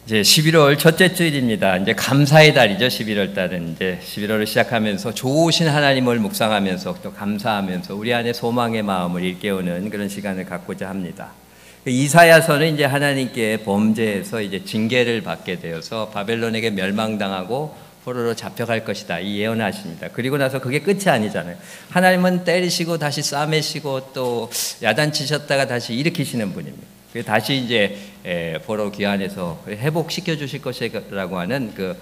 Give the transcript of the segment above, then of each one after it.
이제 11월 첫째 주일입니다. 이제 감사의 달이죠. 11월 달은 이제 11월을 시작하면서 좋으신 하나님을 묵상하면서 또 감사하면서 우리 안에 소망의 마음을 일깨우는 그런 시간을 갖고자 합니다. 이사야서는 이제 하나님께 범죄해서 이제 징계를 받게 되어서 바벨론에게 멸망당하고 포로로 잡혀갈 것이다 이 예언하십니다. 그리고 나서 그게 끝이 아니잖아요. 하나님은 때리시고 다시 싸매시고 또 야단치셨다가 다시 일으키시는 분입니다. 다시 이제 포로 귀환해서 회복시켜 주실 것이라고 하는 그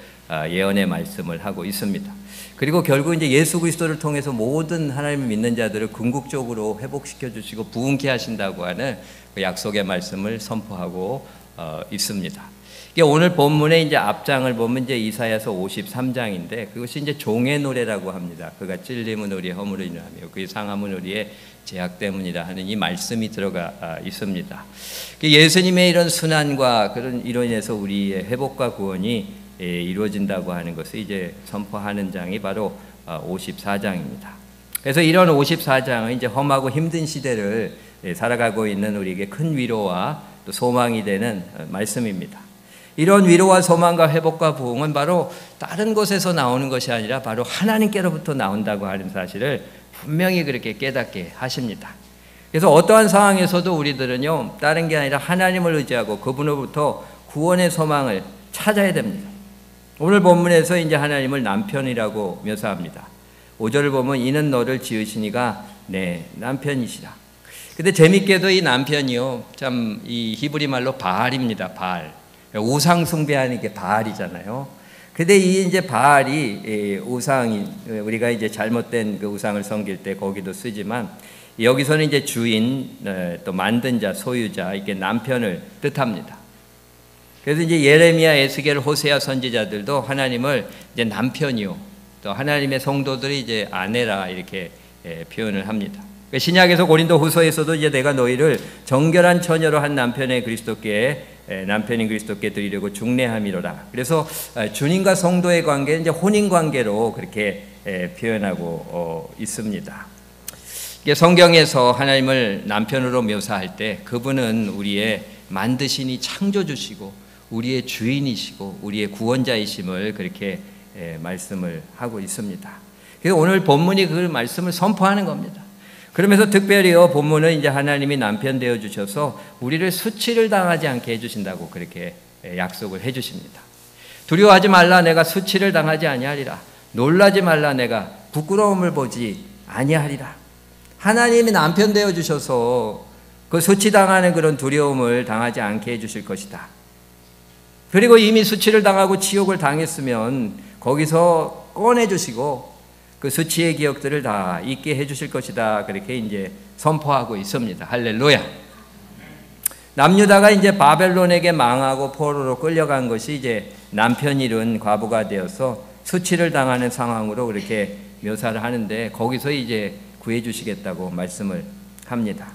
예언의 말씀을 하고 있습니다. 그리고 결국 이제 예수 그리스도를 통해서 모든 하나님을 믿는 자들을 궁극적으로 회복시켜 주시고 부흥케 하신다고 하는 그 약속의 말씀을 선포하고 있습니다. 이게 오늘 본문의 이제 앞장을 보면 이제 이사야서 53장인데 그것이 이제 종의 노래라고 합니다. 그가 찔림은 우리의 허물을 인하며 그의 상함은 우리의 죄악 때문이라 하는 이 말씀이 들어가 있습니다. 예수님의 이런 순환과 그런 이로 인해서 우리의 회복과 구원이 이루어진다고 하는 것을 이제 선포하는 장이 바로 54장입니다. 그래서 이런 54장은 이제 험하고 힘든 시대를 살아가고 있는 우리에게 큰 위로와 또 소망이 되는 말씀입니다. 이런 위로와 소망과 회복과 부흥은 바로 다른 곳에서 나오는 것이 아니라 바로 하나님께로부터 나온다고 하는 사실을 분명히 그렇게 깨닫게 하십니다. 그래서 어떠한 상황에서도 우리들은요, 다른 게 아니라 하나님을 의지하고 그분으로부터 구원의 소망을 찾아야 됩니다. 오늘 본문에서 이제 하나님을 남편이라고 묘사합니다. 5절을 보면 이는 너를 지으시니가 내 남편이시라. 근데 재밌게도 이 남편이요, 참 이 히브리 말로 바알입니다. 바알. 우상 숭배하는 게 바알이잖아요. 근데 이 이제 바알이 우상이 우리가 이제 잘못된 그 우상을 섬길 때 거기도 쓰지만 여기서는 이제 주인 또 만든 자 소유자 이게 남편을 뜻합니다. 그래서 이제 예레미야, 에스겔, 호세아 선지자들도 하나님을 이제 남편이요 또 하나님의 성도들이 이제 아내라 이렇게 표현을 합니다. 신약에서 고린도후서에서도 이제 내가 너희를 정결한 처녀로 한 남편인 그리스도께 드리려고 중례함이로라. 그래서 주님과 성도의 관계는 이제 혼인 관계로 그렇게 표현하고 있습니다. 성경에서 하나님을 남편으로 묘사할 때 그분은 우리의 만드시니 창조주시고 우리의 주인이시고 우리의 구원자이심을 그렇게 말씀을 하고 있습니다. 그래서 오늘 본문이 그 말씀을 선포하는 겁니다. 그러면서 특별히요 본문은 이제 하나님이 남편 되어 주셔서 우리를 수치를 당하지 않게 해주신다고 그렇게 약속을 해주십니다. 두려워하지 말라 내가 수치를 당하지 아니하리라. 놀라지 말라 내가 부끄러움을 보지 아니하리라. 하나님이 남편 되어 주셔서 그 수치당하는 그런 두려움을 당하지 않게 해주실 것이다. 그리고 이미 수치를 당하고 지옥을 당했으면 거기서 꺼내주시고 그 수치의 기억들을 다 잊게 해주실 것이다. 그렇게 이제 선포하고 있습니다. 할렐루야. 남유다가 이제 바벨론에게 망하고 포로로 끌려간 것이 이제 남편 잃은 과부가 되어서 수치를 당하는 상황으로 그렇게 묘사를 하는데 거기서 이제 구해주시겠다고 말씀을 합니다.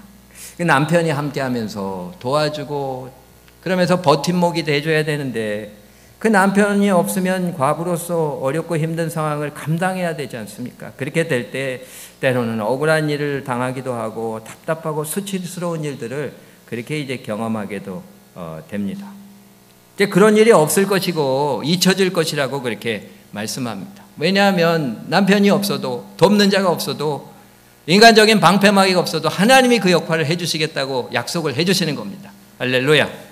남편이 함께하면서 도와주고 그러면서 버팀목이 돼줘야 되는데 그 남편이 없으면 과부로서 어렵고 힘든 상황을 감당해야 되지 않습니까? 그렇게 될 때 때로는 억울한 일을 당하기도 하고 답답하고 수치스러운 일들을 그렇게 이제 경험하게도 됩니다. 이제 그런 일이 없을 것이고 잊혀질 것이라고 그렇게 말씀합니다. 왜냐하면 남편이 없어도 돕는 자가 없어도 인간적인 방패막이가 없어도 하나님이 그 역할을 해주시겠다고 약속을 해주시는 겁니다. 할렐루야.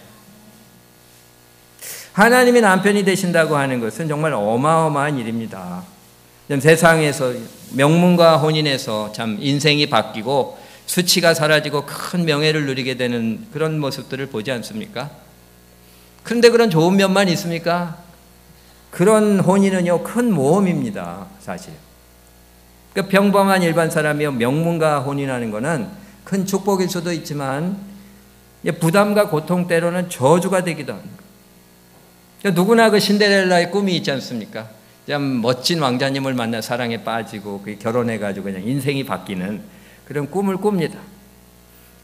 하나님이 남편이 되신다고 하는 것은 정말 어마어마한 일입니다. 세상에서 명문과 혼인에서 참 인생이 바뀌고 수치가 사라지고 큰 명예를 누리게 되는 그런 모습들을 보지 않습니까? 그런데 그런 좋은 면만 있습니까? 그런 혼인은요 큰 모험입니다. 사실 그 평범한 일반 사람이요 명문과 혼인하는 것은 큰 축복일 수도 있지만 부담과 고통 때로는 저주가 되기도 합니다. 누구나 그 신데렐라의 꿈이 있지 않습니까? 참 멋진 왕자님을 만나 사랑에 빠지고 결혼해가지고 그냥 인생이 바뀌는 그런 꿈을 꿉니다.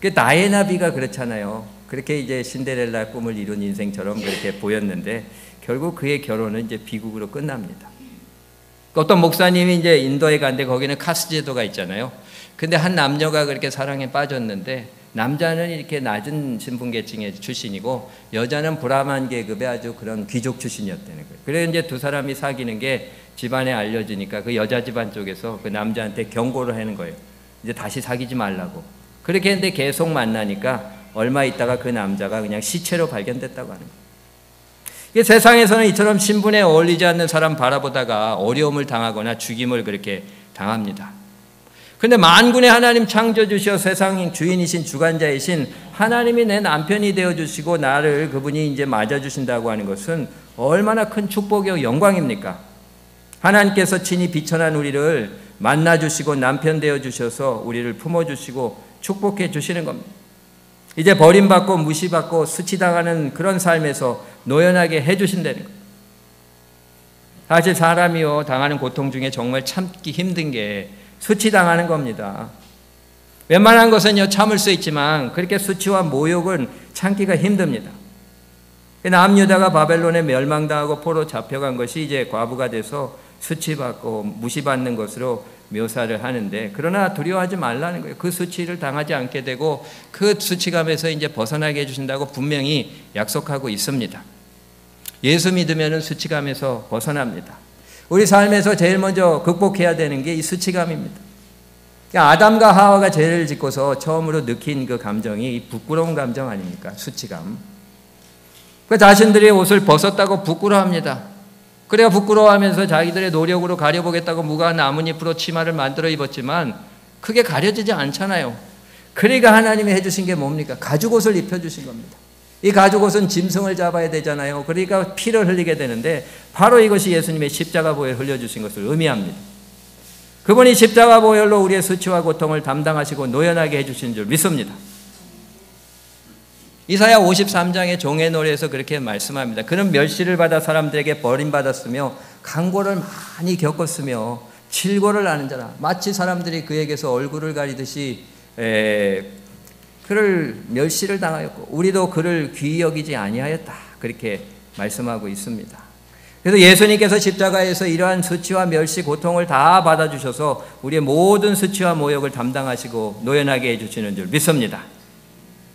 그 다이애나비가 그렇잖아요. 그렇게 이제 신데렐라 꿈을 이룬 인생처럼 그렇게 보였는데 결국 그의 결혼은 이제 비극으로 끝납니다. 어떤 목사님이 이제 인도에 갔는데 거기는 카스트 제도가 있잖아요. 근데 한 남녀가 그렇게 사랑에 빠졌는데 남자는 이렇게 낮은 신분계층의 출신이고 여자는 브라만 계급의 아주 그런 귀족 출신이었다는 거예요. 그래서 이제 두 사람이 사귀는 게 집안에 알려지니까 그 여자 집안 쪽에서 그 남자한테 경고를 하는 거예요. 이제 다시 사귀지 말라고. 그렇게 했는데 계속 만나니까 얼마 있다가 그 남자가 그냥 시체로 발견됐다고 하는 거예요. 이게 세상에서는 이처럼 신분에 어울리지 않는 사람 바라보다가 어려움을 당하거나 죽임을 그렇게 당합니다. 그런데 만군의 하나님 창조주시어 세상 주인이신 주관자이신 하나님이 내 남편이 되어주시고 나를 그분이 이제 맞아주신다고 하는 것은 얼마나 큰 축복이고 영광입니까? 하나님께서 친히 비천한 우리를 만나주시고 남편 되어주셔서 우리를 품어주시고 축복해 주시는 겁니다. 이제 버림받고 무시받고 수치당하는 그런 삶에서 노연하게 해주신다는 거예요. 사실 사람이요 당하는 고통 중에 정말 참기 힘든 게 수치당하는 겁니다. 웬만한 것은요 참을 수 있지만 그렇게 수치와 모욕은 참기가 힘듭니다. 남유다가 바벨론에 멸망당하고 포로 잡혀간 것이 이제 과부가 돼서 수치받고 무시받는 것으로 묘사를 하는데, 그러나 두려워하지 말라는 거예요. 그 수치를 당하지 않게 되고 그 수치감에서 이제 벗어나게 해주신다고 분명히 약속하고 있습니다. 예수 믿으면 수치감에서 벗어납니다. 우리 삶에서 제일 먼저 극복해야 되는 게 이 수치감입니다. 아담과 하와가 죄를 짓고서 처음으로 느낀 그 감정이 이 부끄러운 감정 아닙니까? 수치감. 그 자신들이 옷을 벗었다고 부끄러워합니다. 그래야 부끄러워하면서 자기들의 노력으로 가려보겠다고 무화과 나뭇잎으로 치마를 만들어 입었지만 크게 가려지지 않잖아요. 그러니까 하나님이 해주신 게 뭡니까? 가죽옷을 입혀주신 겁니다. 이 가죽옷은 짐승을 잡아야 되잖아요. 그러니까 피를 흘리게 되는데 바로 이것이 예수님의 십자가 보혈 흘려주신 것을 의미합니다. 그분이 십자가 보혈로 우리의 수치와 고통을 담당하시고 노연하게 해주신 줄 믿습니다. 이사야 53장의 종의 노래에서 그렇게 말씀합니다. 그는 멸시를 받아 사람들에게 버림받았으며 강고를 많이 겪었으며 질고를 아는 자라. 마치 사람들이 그에게서 얼굴을 가리듯이 그를 멸시를 당하였고 우리도 그를 귀히 여기지 아니하였다. 그렇게 말씀하고 있습니다. 그래서 예수님께서 십자가에서 이러한 수치와 멸시, 고통을 다 받아주셔서 우리의 모든 수치와 모욕을 담당하시고 노연하게 해주시는 줄 믿습니다.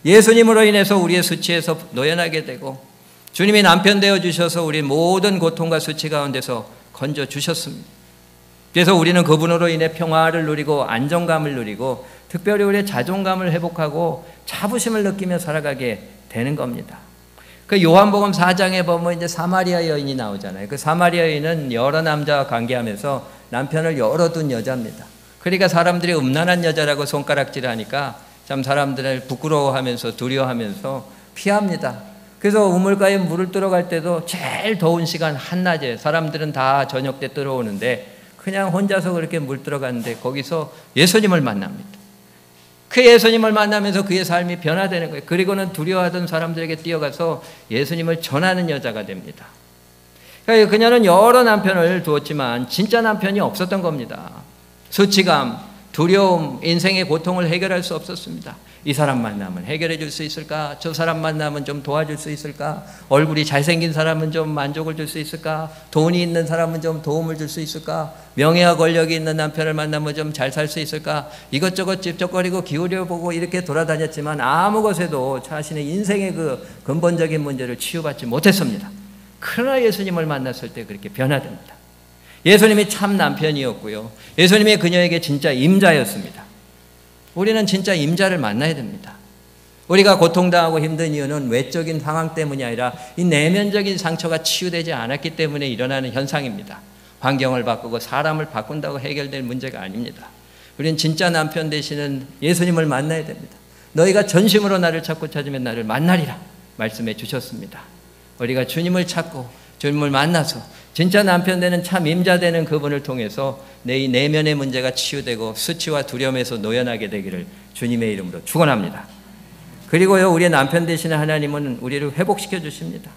예수님으로 인해서 우리의 수치에서 노연하게 되고 주님이 남편 되어주셔서 우리 모든 고통과 수치 가운데서 건져주셨습니다. 그래서 우리는 그분으로 인해 평화를 누리고 안정감을 누리고 특별히 우리의 자존감을 회복하고 자부심을 느끼며 살아가게 되는 겁니다. 그 요한복음 4장에 보면 이제 사마리아 여인이 나오잖아요. 그 사마리아 여인은 여러 남자와 관계하면서 남편을 열어둔 여자입니다. 그러니까 사람들이 음란한 여자라고 손가락질 하니까 참 사람들을 부끄러워하면서 두려워하면서 피합니다. 그래서 우물가에 물을 뜨러 갈 때도 제일 더운 시간 한낮에 사람들은 다 저녁 때 들어오는데 그냥 혼자서 그렇게 물 들어갔는데 거기서 예수님을 만납니다. 그 예수님을 만나면서 그의 삶이 변화되는 거예요. 그리고는 두려워하던 사람들에게 뛰어가서 예수님을 전하는 여자가 됩니다. 그러니까 그녀는 여러 남편을 두었지만 진짜 남편이 없었던 겁니다. 수치감, 두려움, 인생의 고통을 해결할 수 없었습니다. 이 사람 만나면 해결해 줄 수 있을까? 저 사람 만나면 좀 도와줄 수 있을까? 얼굴이 잘생긴 사람은 좀 만족을 줄 수 있을까? 돈이 있는 사람은 좀 도움을 줄 수 있을까? 명예와 권력이 있는 남편을 만나면 좀 잘 살 수 있을까? 이것저것 찝쩍거리고 기울여보고 이렇게 돌아다녔지만 아무 것에도 자신의 인생의 그 근본적인 문제를 치유받지 못했습니다. 그러나 예수님을 만났을 때 그렇게 변화됩니다. 예수님이 참 남편이었고요. 예수님이 그녀에게 진짜 임자였습니다. 우리는 진짜 임자를 만나야 됩니다. 우리가 고통당하고 힘든 이유는 외적인 상황 때문이 아니라 이 내면적인 상처가 치유되지 않았기 때문에 일어나는 현상입니다. 환경을 바꾸고 사람을 바꾼다고 해결될 문제가 아닙니다. 우리는 진짜 남편 되시는 예수님을 만나야 됩니다. 너희가 전심으로 나를 찾고 찾으면 나를 만나리라 말씀해 주셨습니다. 우리가 주님을 찾고 주님을 만나서 진짜 남편 되는 참 임자 되는 그분을 통해서 내 내면의 문제가 치유되고 수치와 두려움에서 노연하게 되기를 주님의 이름으로 축원합니다. 그리고요, 우리의 남편 되시는 하나님은 우리를 회복시켜 주십니다.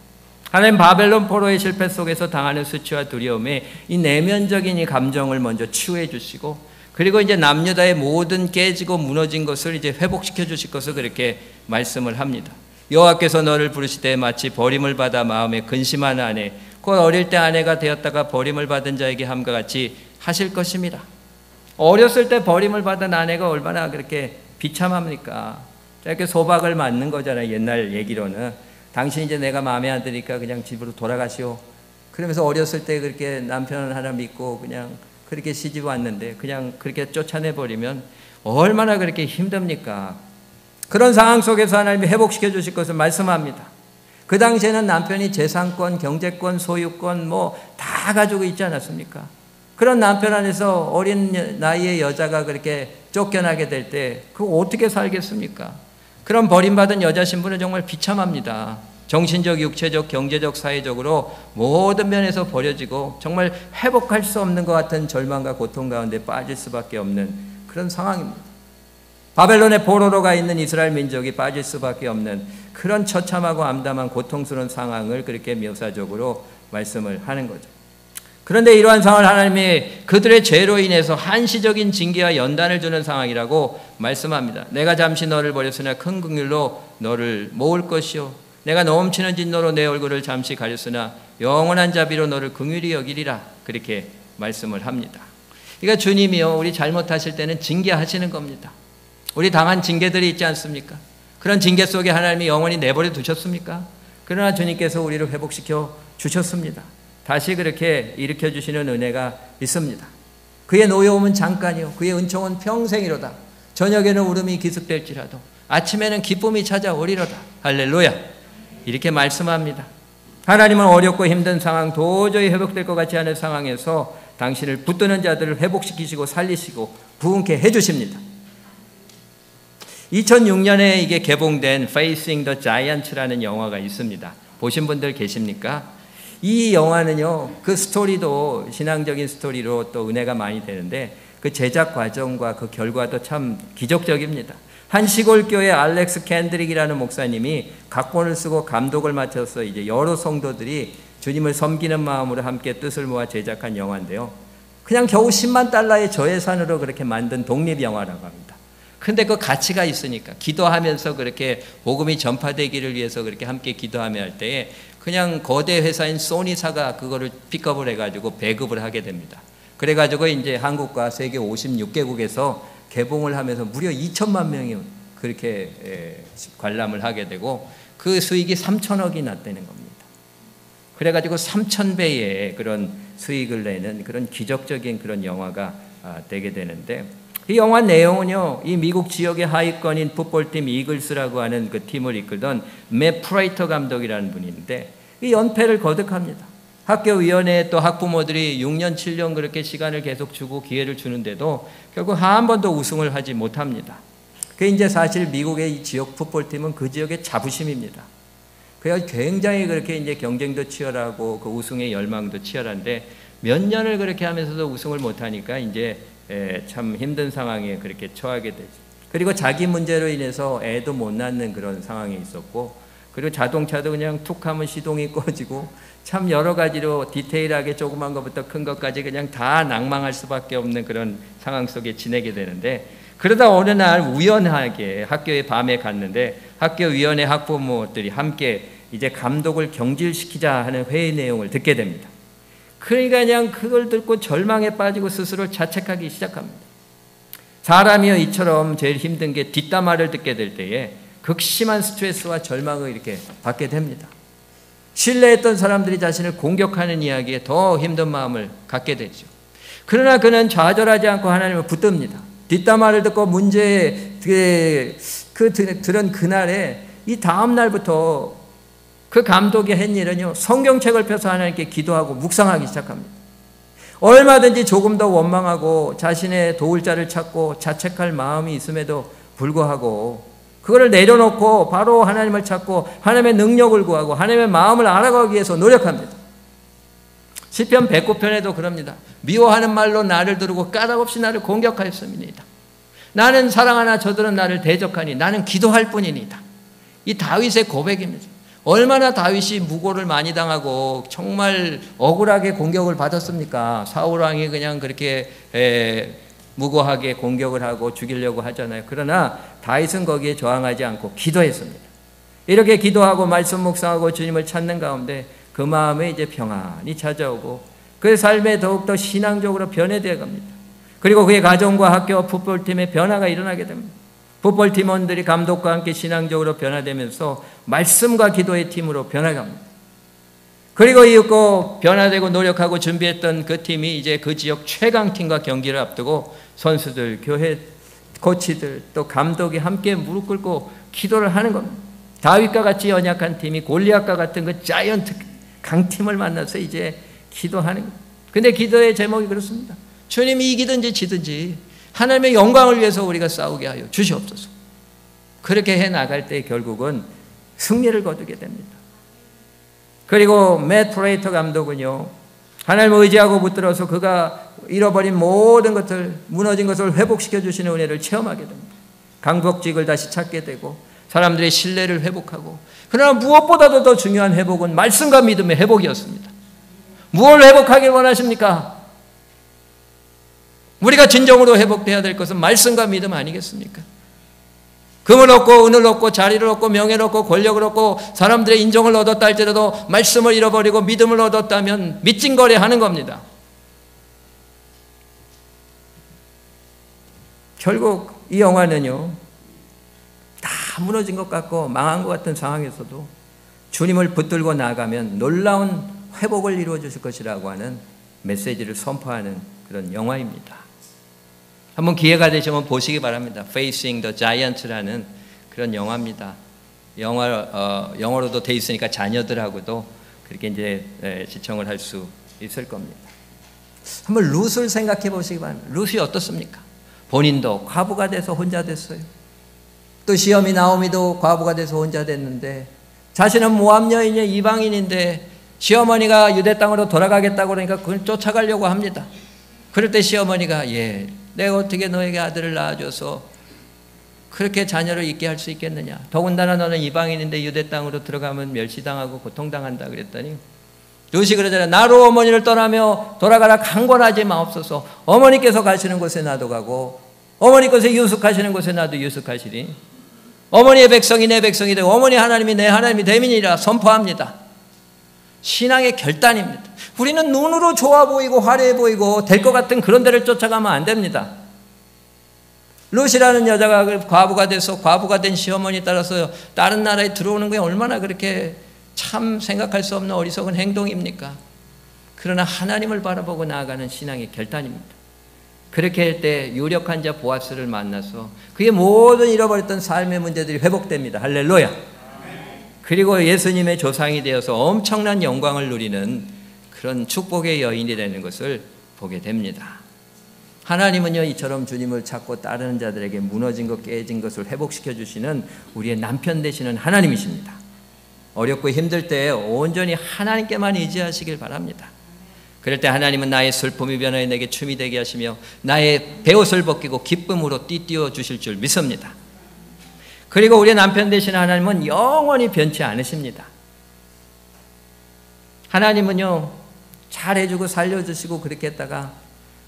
하나님 바벨론 포로의 실패 속에서 당하는 수치와 두려움에 이 내면적인 이 감정을 먼저 치유해 주시고, 그리고 이제 남유다의 모든 깨지고 무너진 것을 이제 회복시켜 주실 것을 그렇게 말씀을 합니다. 여호와께서 너를 부르시되 마치 버림을 받아 마음에 근심하는 아내, 곧 어릴 때 아내가 되었다가 버림을 받은 자에게 함과 같이 하실 것입니다. 어렸을 때 버림을 받은 아내가 얼마나 그렇게 비참합니까? 이렇게 소박을 맞는 거잖아요. 옛날 얘기로는. 당신 이제 내가 마음에 안 드니까 그냥 집으로 돌아가시오. 그러면서 어렸을 때 그렇게 남편 하나 믿고 그냥 그렇게 시집 왔는데 그냥 그렇게 쫓아내버리면 얼마나 그렇게 힘듭니까? 그런 상황 속에서 하나님이 회복시켜 주실 것을 말씀합니다. 그 당시에는 남편이 재산권, 경제권, 소유권 뭐 다 가지고 있지 않았습니까? 그런 남편 안에서 어린 나이의 여자가 그렇게 쫓겨나게 될 때 그거 어떻게 살겠습니까? 그런 버림받은 여자 신부는 정말 비참합니다. 정신적, 육체적, 경제적, 사회적으로 모든 면에서 버려지고 정말 회복할 수 없는 것 같은 절망과 고통 가운데 빠질 수밖에 없는 그런 상황입니다. 바벨론의 포로로가 있는 이스라엘 민족이 빠질 수밖에 없는 그런 처참하고 암담한 고통스러운 상황을 그렇게 묘사적으로 말씀을 하는 거죠. 그런데 이러한 상황을 하나님이 그들의 죄로 인해서 한시적인 징계와 연단을 주는 상황이라고 말씀합니다. 내가 잠시 너를 버렸으나 큰 긍휼로 너를 모을 것이요 내가 넘치는 진노로 내 얼굴을 잠시 가렸으나 영원한 자비로 너를 긍휼히 여기리라 그렇게 말씀을 합니다. 그러니까 주님이요 우리 잘못하실 때는 징계하시는 겁니다. 우리 당한 징계들이 있지 않습니까? 그런 징계 속에 하나님이 영원히 내버려 두셨습니까? 그러나 주님께서 우리를 회복시켜 주셨습니다. 다시 그렇게 일으켜 주시는 은혜가 있습니다. 그의 노여움은 잠깐이요 그의 은총은 평생이로다. 저녁에는 울음이 기습될지라도 아침에는 기쁨이 찾아오리로다. 할렐루야. 이렇게 말씀합니다. 하나님은 어렵고 힘든 상황, 도저히 회복될 것 같지 않은 상황에서 당신을 붙드는 자들을 회복시키시고 살리시고 부흥케 해주십니다. 2006년에 이게 개봉된 Facing the Giants라는 영화가 있습니다. 보신 분들 계십니까? 이 영화는요, 그 스토리도 신앙적인 스토리로 또 은혜가 많이 되는데 그 제작 과정과 그 결과도 참 기적적입니다. 한 시골교회 알렉스 캔드릭이라는 목사님이 각본을 쓰고 감독을 맡아서 이제 여러 성도들이 주님을 섬기는 마음으로 함께 뜻을 모아 제작한 영화인데요. 그냥 겨우 $100,000의 저예산으로 그렇게 만든 독립영화라고 합니다. 근데 그 가치가 있으니까 기도하면서 그렇게 복음이 전파되기를 위해서 그렇게 함께 기도하며 할 때에 그냥 거대 회사인 소니사가 그거를 픽업을 해가지고 배급을 하게 됩니다. 그래가지고 이제 한국과 세계 56개국에서 개봉을 하면서 무려 2천만 명이 그렇게 관람을 하게 되고 그 수익이 3천억이 났다는 겁니다. 그래가지고 3,000배의 그런 수익을 내는 그런 기적적인 그런 영화가 되게 되는데 이 영화 내용은요, 이 미국 지역의 하위권인 풋볼팀 이글스라고 하는 그 팀을 이끌던 맷 프라이터 감독이라는 분인데 이 연패를 거듭합니다. 학교위원회에 또 학부모들이 6년, 7년 그렇게 시간을 계속 주고 기회를 주는데도 결국 한 번도 우승을 하지 못합니다. 그게 이제 사실 미국의 이 지역 풋볼팀은 그 지역의 자부심입니다. 그래서 굉장히 그렇게 이제 경쟁도 치열하고 그 우승의 열망도 치열한데 몇 년을 그렇게 하면서도 우승을 못하니까 이제 참 힘든 상황에 그렇게 처하게 되죠. 그리고 자기 문제로 인해서 애도 못 낳는 그런 상황이 있었고, 그리고 자동차도 그냥 툭 하면 시동이 꺼지고, 참 여러 가지로 디테일하게 조그만 것부터 큰 것까지 그냥 다 낭망할 수밖에 없는 그런 상황 속에 지내게 되는데, 그러다 어느 날 우연하게 학교에 밤에 갔는데 학교위원회 학부모들이 함께 이제 감독을 경질시키자 하는 회의 내용을 듣게 됩니다. 그러니까 그냥 그걸 듣고 절망에 빠지고 스스로 자책하기 시작합니다. 사람이요, 이처럼 제일 힘든 게 뒷담화를 듣게 될 때에 극심한 스트레스와 절망을 이렇게 받게 됩니다. 신뢰했던 사람들이 자신을 공격하는 이야기에 더 힘든 마음을 갖게 되죠. 그러나 그는 좌절하지 않고 하나님을 붙듭니다. 뒷담화를 듣고 문제에 들은 그날에 이 다음 날부터 그 감독이 한 일은요, 성경책을 펴서 하나님께 기도하고 묵상하기 시작합니다. 얼마든지 조금 더 원망하고 자신의 도울 자를 찾고 자책할 마음이 있음에도 불구하고 그거를 내려놓고 바로 하나님을 찾고 하나님의 능력을 구하고 하나님의 마음을 알아가기 위해서 노력합니다. 시편 109편에도 그럽니다. 미워하는 말로 나를 두르고 까닭없이 나를 공격하였습니다. 나는 사랑하나 저들은 나를 대적하니 나는 기도할 뿐이니다. 이 다윗의 고백입니다. 얼마나 다윗이 무고를 많이 당하고 정말 억울하게 공격을 받았습니까? 사울왕이 그냥 그렇게 무고하게 공격을 하고 죽이려고 하잖아요. 그러나 다윗은 거기에 저항하지 않고 기도했습니다. 이렇게 기도하고 말씀 묵상하고 주님을 찾는 가운데 그 마음에 이제 평안이 찾아오고 그의 삶에 더욱더 신앙적으로 변해되어 갑니다. 그리고 그의 가정과 학교 풋볼팀의 변화가 일어나게 됩니다. 풋볼 팀원들이 감독과 함께 신앙적으로 변화되면서 말씀과 기도의 팀으로 변화갑니다. 그리고 이윽고 변화되고 노력하고 준비했던 그 팀이 이제 그 지역 최강팀과 경기를 앞두고 선수들, 교회 코치들, 또 감독이 함께 무릎 꿇고 기도를 하는 겁니다. 다윗과 같이 연약한 팀이 골리앗과 같은 그 자이언트 강팀을 만나서 이제 기도하는 겁니다. 근데 기도의 제목이 그렇습니다. 주님이 이기든지 지든지 하나님의 영광을 위해서 우리가 싸우게 하여 주시옵소서. 그렇게 해나갈 때 결국은 승리를 거두게 됩니다. 그리고 맷 프레이터 감독은요, 하나님을 의지하고 붙들어서 그가 잃어버린 모든 것들, 무너진 것을 회복시켜 주시는 은혜를 체험하게 됩니다. 강복직을 다시 찾게 되고 사람들의 신뢰를 회복하고, 그러나 무엇보다도 더 중요한 회복은 말씀과 믿음의 회복이었습니다. 무엇을 회복하길 원하십니까? 우리가 진정으로 회복돼야 될 것은 말씀과 믿음 아니겠습니까? 금을 얻고 은을 얻고 자리를 얻고 명예를 얻고 권력을 얻고 사람들의 인정을 얻었다 할지라도 말씀을 잃어버리고 믿음을 얻었다면 밑징거리하는 겁니다. 결국 이 영화는요, 다 무너진 것 같고 망한 것 같은 상황에서도 주님을 붙들고 나아가면 놀라운 회복을 이루어 주실 것이라고 하는 메시지를 선포하는 그런 영화입니다. 한번 기회가 되시면 보시기 바랍니다. Facing the Giant라는 그런 영화입니다. 영어로도 돼 있으니까 자녀들하고도 그렇게 이제 시청을 할 수 있을 겁니다. 한번 룻을 생각해 보시기 바랍니다. 룻이 어떻습니까? 본인도 과부가 돼서 혼자 됐어요. 또 시어미 나오미도 과부가 돼서 혼자 됐는데, 자신은 모압 여인의 이방인인데 시어머니가 유대 땅으로 돌아가겠다고 그러니까 그걸 쫓아가려고 합니다. 그럴 때 시어머니가 내가 어떻게 너에게 아들을 낳아줘서 그렇게 자녀를 있게 할 수 있겠느냐. 더군다나 너는 이방인인데 유대 땅으로 들어가면 멸시당하고 고통당한다 그랬더니 룻이 그러잖아요. 나로 어머니를 떠나며 돌아가라 강권하지 마옵소서. 어머니께서 가시는 곳에 나도 가고 어머니께서 유숙하시는 곳에 나도 유숙하시리. 어머니의 백성이 내 백성이 되고 어머니 하나님이 내 하나님이 됨이니라 선포합니다. 신앙의 결단입니다. 우리는 눈으로 좋아 보이고 화려해 보이고 될 것 같은 그런 데를 쫓아가면 안 됩니다. 룻이라는 여자가 과부가 돼서 과부가 된 시어머니 따라서 다른 나라에 들어오는 게 얼마나 그렇게 참 생각할 수 없는 어리석은 행동입니까? 그러나 하나님을 바라보고 나아가는 신앙의 결단입니다. 그렇게 할 때 유력한 자 보아스를 만나서 그의 모든 잃어버렸던 삶의 문제들이 회복됩니다. 할렐루야. 그리고 예수님의 조상이 되어서 엄청난 영광을 누리는 그런 축복의 여인이 되는 것을 보게 됩니다. 하나님은요, 이처럼 주님을 찾고 따르는 자들에게 무너진 것, 깨진 것을 회복시켜 주시는 우리의 남편 되시는 하나님이십니다. 어렵고 힘들 때 온전히 하나님께만 의지하시길 바랍니다. 그럴 때 하나님은 나의 슬픔이 변화해 내게 춤이 되게 하시며 나의 베옷을 벗기고 기쁨으로 띠띠워 주실 줄 믿습니다. 그리고 우리의 남편 되시는 하나님은 영원히 변치 않으십니다. 하나님은요, 잘해주고 살려주시고 그렇게 했다가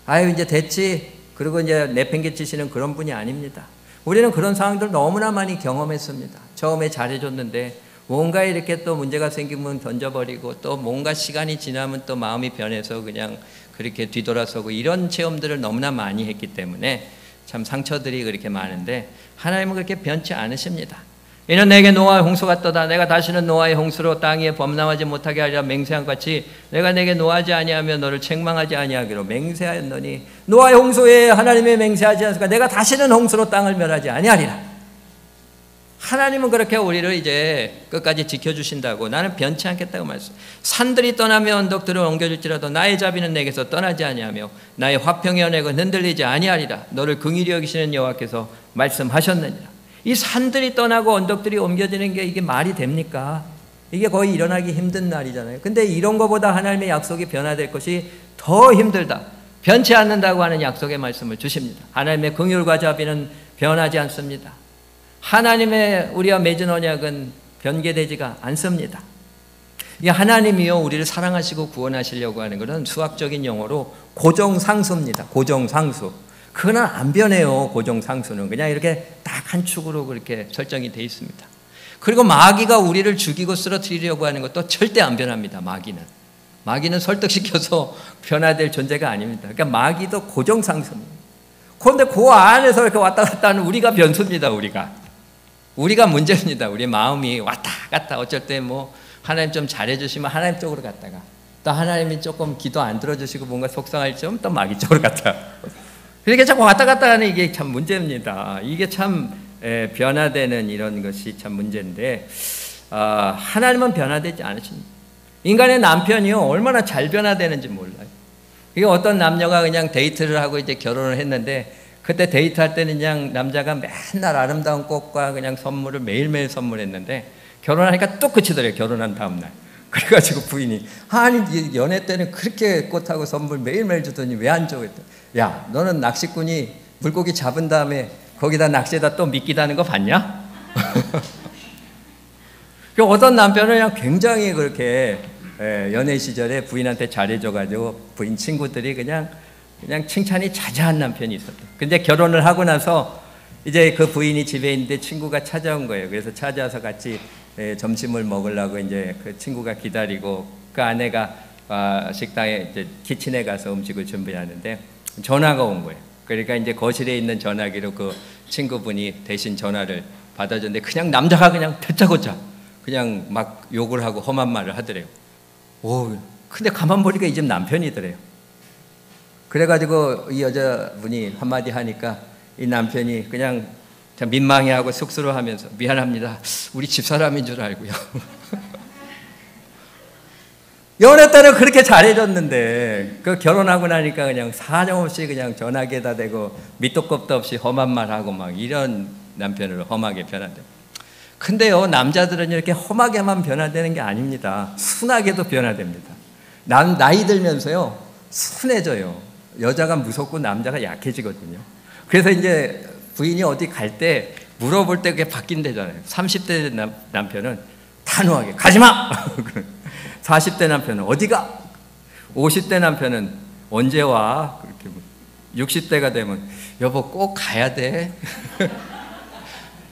아유 이제 됐지 그리고 이제 내팽개치시는 그런 분이 아닙니다. 우리는 그런 상황들을 너무나 많이 경험했습니다. 처음에 잘해줬는데 뭔가 이렇게 또 문제가 생기면 던져버리고 또 뭔가 시간이 지나면 또 마음이 변해서 그냥 그렇게 뒤돌아서고 이런 체험들을 너무나 많이 했기 때문에 참 상처들이 그렇게 많은데 하나님은 그렇게 변치 않으십니다. 이는 내게 노아의 홍수가 떠다 내가 다시는 노아의 홍수로 땅 위에 범람하지 못하게 하리라 맹세한 같이 내가 내게 노하지 아니하며 너를 책망하지 아니하기로 맹세하였노니 노아의 홍수에 하나님의 맹세하지 않습니까? 내가 다시는 홍수로 땅을 멸하지 아니하리라. 하나님은 그렇게 우리를 이제 끝까지 지켜주신다고 나는 변치 않겠다고 말했어요. 산들이 떠나며 언덕들을 옮겨줄지라도 나의 자비는 내게서 떠나지 아니하며 나의 화평의 언약은 흔들리지 아니하리라. 너를 긍휼히 여기시는 여호와께서 말씀하셨느니라. 이 산들이 떠나고 언덕들이 옮겨지는 게 이게 말이 됩니까? 이게 거의 일어나기 힘든 날이잖아요. 근데 이런 것보다 하나님의 약속이 변화될 것이 더 힘들다. 변치 않는다고 하는 약속의 말씀을 주십니다. 하나님의 긍휼과 자비는 변하지 않습니다. 하나님의 우리와 맺은 언약은 변개되지가 않습니다. 이 하나님이요 우리를 사랑하시고 구원하시려고 하는 것은 수학적인 용어로 고정상수입니다. 고정상수. 그건 안 변해요. 고정상수는 그냥 이렇게 딱 한 축으로 그렇게 설정이 되어 있습니다. 그리고 마귀가 우리를 죽이고 쓰러뜨리려고 하는 것도 절대 안 변합니다. 마귀는 설득시켜서 변화될 존재가 아닙니다. 그러니까 마귀도 고정상수입니다. 그런데 그 안에서 이렇게 왔다 갔다 하는 우리가 변수입니다. 우리가 문제입니다. 우리 마음이 왔다 갔다 어쩔 때 뭐 하나님 좀 잘해주시면 하나님 쪽으로 갔다가 또 하나님이 조금 기도 안 들어주시고 뭔가 속상할 점 또 마귀 쪽으로 갔다가 이렇게 자꾸 왔다 갔다 하는 이게 참 문제입니다. 이게 참 변화되는 이런 것이 참 문제인데 하나님은 변화되지 않으십니다. 인간의 남편이요 얼마나 잘 변화되는지 몰라요. 이게 어떤 남녀가 그냥 데이트를 하고 이제 결혼을 했는데 그때 데이트할 때는 그냥 남자가 맨날 아름다운 꽃과 그냥 선물을 매일매일 선물했는데 결혼하니까 또 그치더래요. 결혼한 다음날. 그래가지고 부인이 아니 연애 때는 그렇게 꽃하고 선물 매일매일 주더니 왜 안 줘? 그랬더니 야 너는 낚시꾼이 물고기 잡은 다음에 거기다 낚시에다 또 미끼다는 거 봤냐? 어떤 남편은 그냥 굉장히 그렇게 연애 시절에 부인한테 잘해줘가지고 부인 친구들이 그냥 칭찬이 자자한 남편이 있었대. 근데 결혼을 하고 나서 이제 그 부인이 집에 있는데 친구가 찾아온 거예요. 그래서 찾아와서 같이 점심을 먹으려고 이제 그 친구가 기다리고 그 아내가 식당에 이제 키친에 가서 음식을 준비하는데 전화가 온 거예요. 그러니까 이제 거실에 있는 전화기로 그 친구분이 대신 전화를 받아줬는데 그냥 남자가 그냥 다짜고짜 그냥 막 욕을 하고 험한 말을 하더래요. 근데 가만 보니까 이 집 남편이더래요. 그래가지고 이 여자분이 한마디 하니까 이 남편이 그냥 민망해하고 쑥스러워하면서 미안합니다. 우리 집사람인 줄 알고요. 연애 때는 그렇게 잘해줬는데 그 결혼하고 나니까 그냥 사정없이 그냥 전화기에다 대고 밑도 끝도 없이 험한 말하고 막 이런 남편으로 험하게 변한다. 근데요 남자들은 이렇게 험하게만 변화되는 게 아닙니다. 순하게도 변화됩니다. 나이 들면서요 순해져요. 여자가 무섭고 남자가 약해지거든요. 그래서 이제 부인이 어디 갈 때 물어볼 때 그게 바뀐대잖아요. 30대 남편은 단호하게 가지마. 40대 남편은 어디가? 50대 남편은 언제 와? 그렇게 60대가 되면 여보 꼭 가야 돼.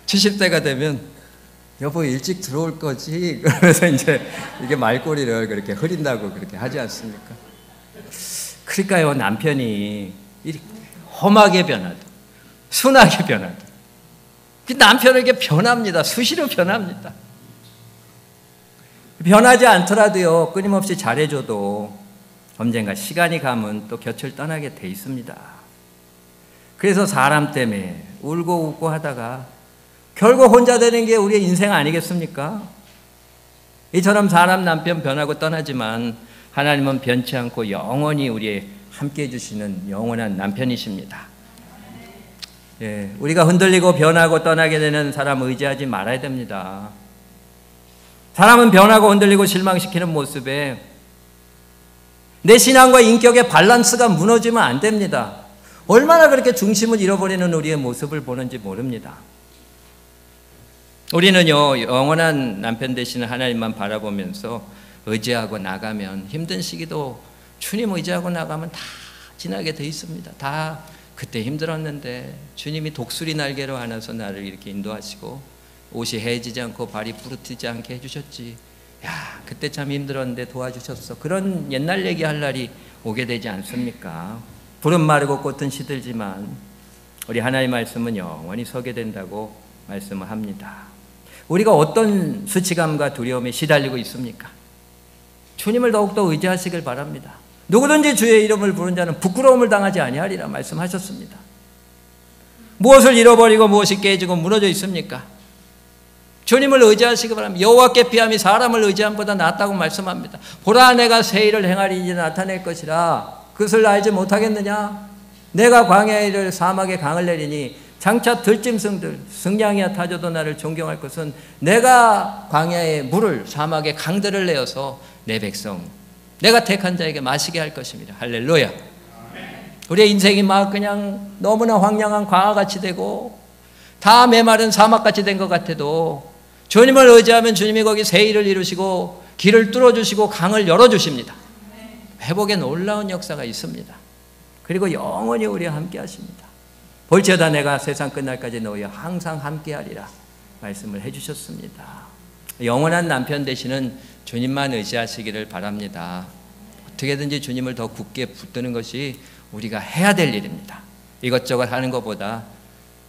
70대가 되면 여보 일찍 들어올 거지. 그래서 이제 이게 말꼬리를 그렇게 흐린다고 그렇게 하지 않습니까? 그러니까요 남편이 험하게 변하든 순하게 변하든 남편에게 변합니다. 수시로 변합니다. 변하지 않더라도요 끊임없이 잘해줘도 언젠가 시간이 가면 또 곁을 떠나게 돼 있습니다. 그래서 사람 때문에 울고 웃고 하다가 결국 혼자 되는 게 우리의 인생 아니겠습니까? 이처럼 사람 남편 변하고 떠나지만 하나님은 변치 않고 영원히 우리의 함께 해주시는 영원한 남편이십니다. 우리가 흔들리고 변하고 떠나게 되는 사람 의지하지 말아야 됩니다. 사람은 변하고 흔들리고 실망시키는 모습에 내 신앙과 인격의 밸런스가 무너지면 안 됩니다. 얼마나 그렇게 중심을 잃어버리는 우리의 모습을 보는지 모릅니다. 우리는요 영원한 남편 되시는 하나님만 바라보면서 의지하고 나가면 힘든 시기도 주님 의지하고 나가면 다 지나게 돼 있습니다. 다 그때 힘들었는데 주님이 독수리 날개로 안아서 나를 이렇게 인도하시고 옷이 해지지 않고 발이 부르트지 않게 해주셨지. 야 그때 참 힘들었는데 도와주셨어. 그런 옛날 얘기할 날이 오게 되지 않습니까? 불은 마르고 꽃은 시들지만 우리 하나님의 말씀은 영원히 서게 된다고 말씀을 합니다. 우리가 어떤 수치감과 두려움에 시달리고 있습니까? 주님을 더욱더 의지하시길 바랍니다. 누구든지 주의 이름을 부른 자는 부끄러움을 당하지 아니하리라 말씀하셨습니다. 무엇을 잃어버리고 무엇이 깨지고 무너져 있습니까? 주님을 의지하시기 바랍니다. 여호와께 피함이 사람을 의지함보다 낫다고 말씀합니다. 보라 내가 새 일을 행하리니 나타낼 것이라 그것을 알지 못하겠느냐? 내가 광야의 일을 사막에 강을 내리니 장차 들짐승들 승냥이와 타조도 나를 존경할 것은 내가 광야의 물을 사막에 강들을 내어서 내 백성 내가 택한 자에게 마시게 할 것입니다. 할렐루야. 우리의 인생이 막 그냥 너무나 황량한 광야같이 되고 다 메마른 사막같이 된 것 같아도 주님을 의지하면 주님이 거기 새 일을 이루시고 길을 뚫어주시고 강을 열어주십니다. 회복의 놀라운 역사가 있습니다. 그리고 영원히 우리와 함께 하십니다. 볼지어다 내가 세상 끝날까지 너희와 항상 함께하리라 말씀을 해주셨습니다. 영원한 남편 되시는 주님만 의지하시기를 바랍니다. 어떻게든지 주님을 더 굳게 붙드는 것이 우리가 해야 될 일입니다. 이것저것 하는 것보다,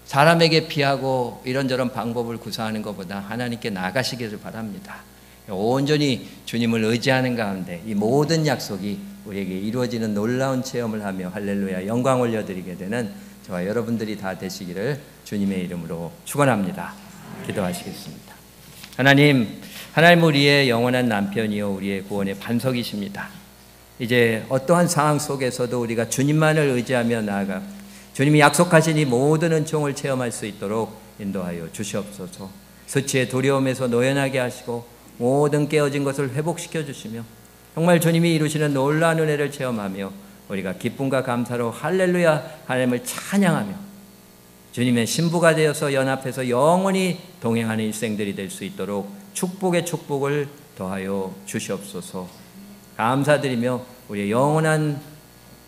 사람에게 피하고 이런저런 방법을 구사하는 것보다 하나님께 나가시기를 바랍니다. 온전히 주님을 의지하는 가운데 이 모든 약속이 우리에게 이루어지는 놀라운 체험을 하며 할렐루야 영광 올려드리게 되는 저와 여러분들이 다 되시기를 주님의 이름으로 축원합니다. 기도하시겠습니다. 하나님 우리의 영원한 남편이요 우리의 구원의 반석이십니다. 이제 어떠한 상황 속에서도 우리가 주님만을 의지하며 나아가 주님이 약속하신 이 모든 은총을 체험할 수 있도록 인도하여 주시옵소서. 수치의 두려움에서 노연하게 하시고 모든 깨어진 것을 회복시켜 주시며 정말 주님이 이루시는 놀라운 은혜를 체험하며 우리가 기쁨과 감사로 할렐루야 하나님을 찬양하며 주님의 신부가 되어서 연합해서 영원히 동행하는 일생들이 될 수 있도록 축복의 축복을 더하여 주시옵소서. 감사드리며 우리의 영원한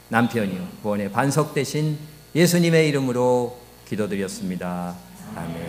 남편이요 구원의 반석 되신 예수님의 이름으로 기도드렸습니다. 아멘.